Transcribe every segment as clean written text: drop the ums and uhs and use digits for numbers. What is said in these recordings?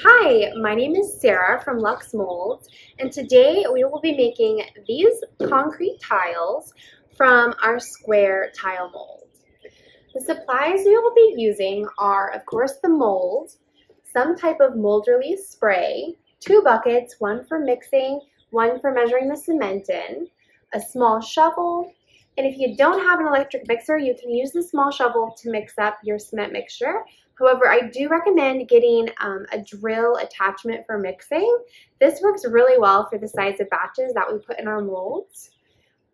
Hi, my name is Sarah from Lux Molds, and today we will be making these concrete tiles from our square tile mold. The supplies we will be using are, of course, the mold, some type of mold release spray, 2 buckets, one for mixing, one for measuring the cement in, a small shovel, and if you don't have an electric mixer, you can use the small shovel to mix up your cement mixture. However, I do recommend getting a drill attachment for mixing. This works really well for the size of batches that we put in our molds.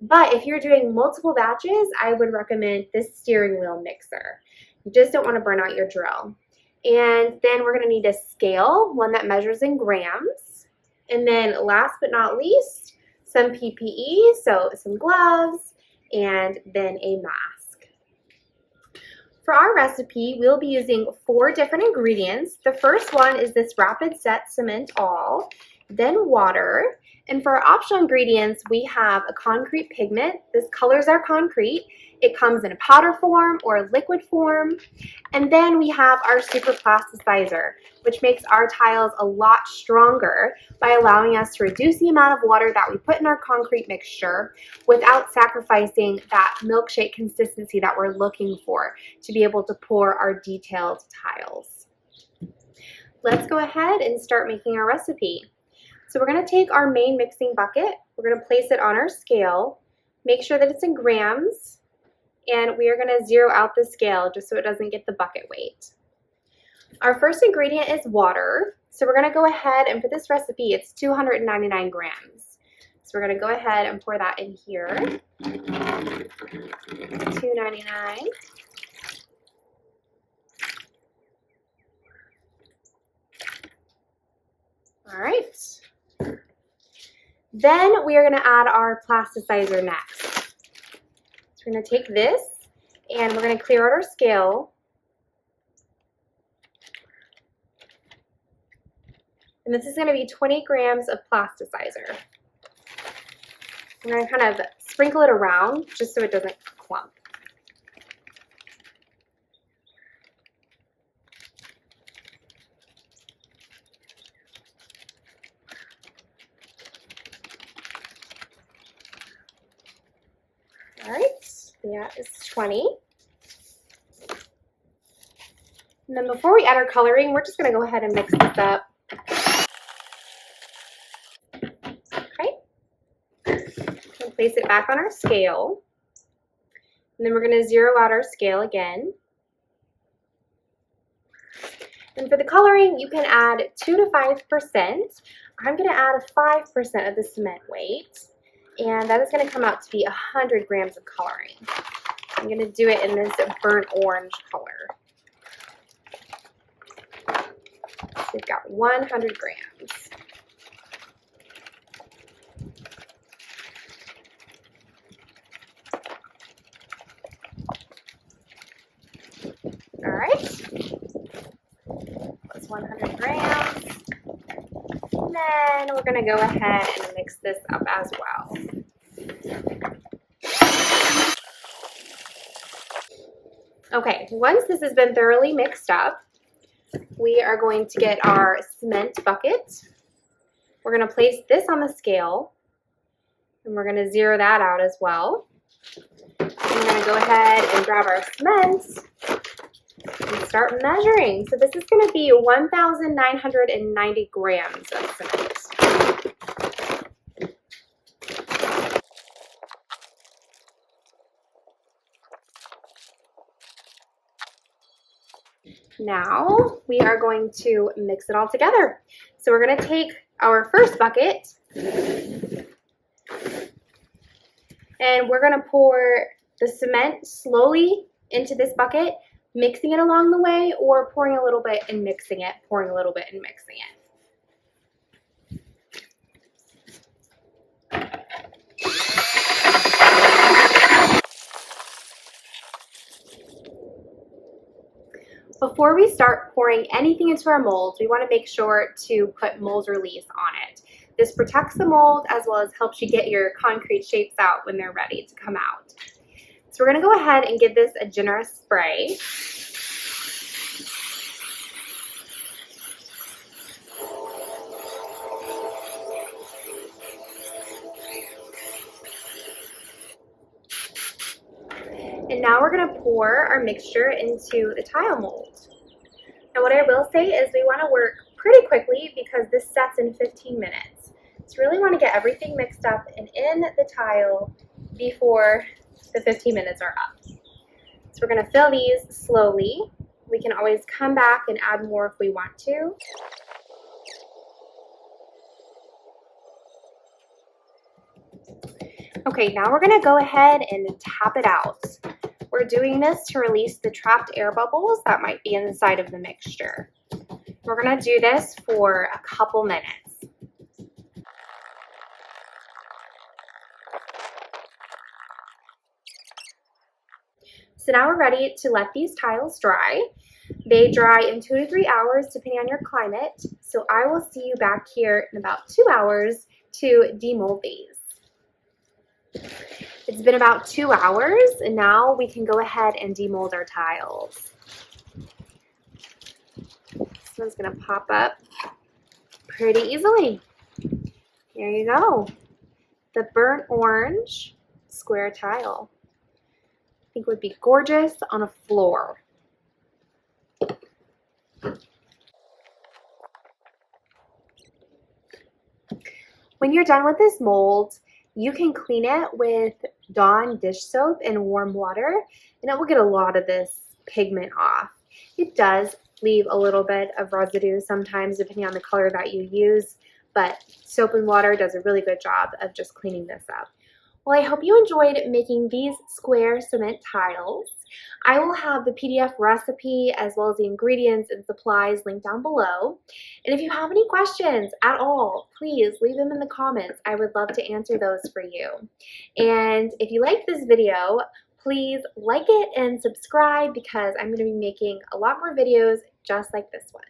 But if you're doing multiple batches, I would recommend this steering wheel mixer. You just don't want to burn out your drill. And then we're going to need a scale, one that measures in grams. And then last but not least, some PPE, so some gloves, and then a mask. For our recipe, we'll be using 4 different ingredients. The first one is this rapid set cement all, then water, and for our optional ingredients, we have a concrete pigment. This colors our concrete. It comes in a powder form or liquid form. And then we have our super plasticizer, which makes our tiles a lot stronger by allowing us to reduce the amount of water that we put in our concrete mixture without sacrificing that milkshake consistency that we're looking for to be able to pour our detailed tiles. Let's go ahead and start making our recipe. So we're going to take our main mixing bucket, we're going to place it on our scale, make sure that it's in grams, and we are going to zero out the scale just so it doesn't get the bucket weight. Our first ingredient is water, so we're going to go ahead and for this recipe it's 299 grams. So we're going to go ahead and pour that in here, 299. All right. Then we are going to add our plasticizer next. So we're going to take this and we're going to clear out our scale. And this is going to be 20 grams of plasticizer. We're going to kind of sprinkle it around just so it doesn't clump. All right, that is 20. And then before we add our coloring, we're just going to go ahead and mix this up. Okay. And place it back on our scale. And then we're going to zero out our scale again. And for the coloring, you can add 2 to 5%. I'm going to add 5% of the cement weight. And that is going to come out to be 100 grams of coloring. I'm going to do it in this burnt orange color. So we've got 100 grams. All right. That's 100 grams. And then we're going to go ahead and mix this up as well. Okay, once this has been thoroughly mixed up, we are going to get our cement bucket. We're going to place this on the scale, and we're going to zero that out as well. And we're going to go ahead and grab our cement and start measuring. So this is going to be 1,990 grams of cement. Now we are going to mix it all together. So we're going to take our first bucket and we're going to pour the cement slowly into this bucket, mixing it along the way, or pouring a little bit and mixing it, pouring a little bit and mixing it. Before we start pouring anything into our molds, we want to make sure to put mold release on it. This protects the mold as well as helps you get your concrete shapes out when they're ready to come out. So we're going to go ahead and give this a generous spray. now we're going to pour our mixture into the tile mold. Now what I will say is we want to work pretty quickly because this sets in 15 minutes. So really want to get everything mixed up and in the tile before the 15 minutes are up. So we're going to fill these slowly. We can always come back and add more if we want to. Okay, now we're going to go ahead and tap it out. We're doing this to release the trapped air bubbles that might be inside of the mixture. We're going to do this for a couple minutes. So now we're ready to let these tiles dry. They dry in 2 to 3 hours depending on your climate. So I will see you back here in about 2 hours to demold these. It's been about 2 hours and now we can go ahead and demold our tiles. This one's going to pop up pretty easily. There you go. The burnt orange square tile. I think would be gorgeous on a floor. When you're done with this mold, you can clean it with Dawn dish soap and warm water, and it will get a lot of this pigment off. It does leave a little bit of residue sometimes depending on the color that you use, but soap and water does a really good job of just cleaning this up. Well, I hope you enjoyed making these square cement tiles. I will have the PDF recipe as well as the ingredients and supplies linked down below. And if you have any questions at all, please leave them in the comments. I would love to answer those for you. And if you like this video, please like it and subscribe because I'm going to be making a lot more videos just like this one.